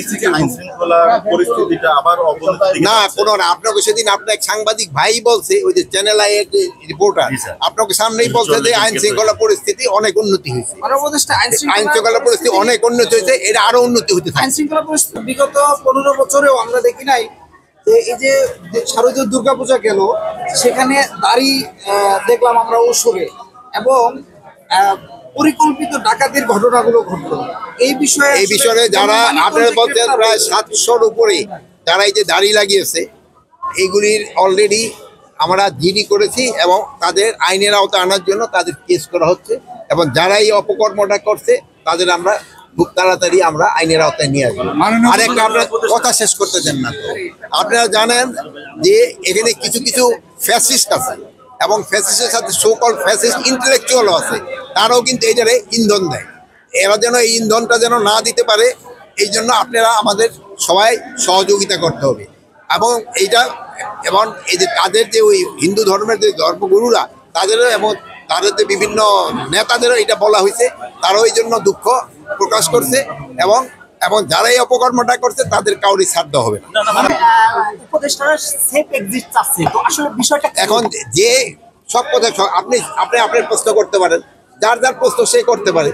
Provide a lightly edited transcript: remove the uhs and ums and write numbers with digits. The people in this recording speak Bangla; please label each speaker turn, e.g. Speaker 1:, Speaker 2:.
Speaker 1: দেখছি যে আইন শৃঙ্খলা পরিস্থিতিটা আবার অবনতি
Speaker 2: না কোনো না, আপনাকে সেদিন আপনার এক সাংবাদিক ভাই বলছে, ওই যে চ্যানেল আই এর রিপোর্টার আপনাকে সামনেই বলছে যে আইন শৃঙ্খলা পরিস্থিতি অনেক উন্নতি হয়েছে, আইন শৃঙ্খলা পরিস্থিতি অনেক উন্নতি হয়েছে, এটা আরো উন্নতি হতে থাকে।
Speaker 3: আইন শৃঙ্খলা পরিস্থিতি বিগত 15 বছরেও আমরা দেখি নাই যে এই যে শারদীয় দুর্গাপূজা গেল, সেখানে দাড়ি দেখলাম আমরা ওসরে, এবং পরিকল্পিত ডাকাতির ঘটনাগুলো ঘটলো। এই বিষয়ে
Speaker 2: যারা আপনারা বলছেন প্রায় 700-র উপরে যারা এই যে দাড়ি লাগিয়েছে, এইগুলির অলরেডি আমরা জিডি করেছি এবং তাদের আইনের আওতায় আনার জন্য তাদের কেস করা হচ্ছে, এবং যারা এই অপকর্মটা করছে তাদের আমরা খুব তাড়াতাড়ি আমরা আইনের আওতায় নিয়ে আসবো। আরেকটা আপনার কথা শেষ করতে দেন না, আপনারা জানেন যে এখানে কিছু কিছু ফ্যাসিস্ট আছে এবং ফ্যাসিস্টের সাথে সোকল ফ্যাসিস্ট ইন্টেলেকচুয়ালও আছে, তারাও কিন্তু এটারে ইন্ধন দেয়। এরা যেন এই ইন্ধনটা যেন না দিতে পারে, এই জন্য আপনারা আমাদের সবাই সহযোগিতা করতে হবে। এবং এইটা এবং এই যে তাদের যে ওই হিন্দু ধর্মের যে ধর্মগুরুরা তাদেরও এবং তাদের যে বিভিন্ন নেতাদেরও এটা বলা হয়েছে, তারাও এই জন্য দুঃখ প্রকাশ করছে, এবং এবং যারা এই অপকর্মটা করছে তাদের কাউরি ছাড় দেওয়া হবে না। এখন যে সব কথা আপনি আপনার প্রশ্ন করতে পারেন, যার যার প্রশ্ন সে করতে পারে।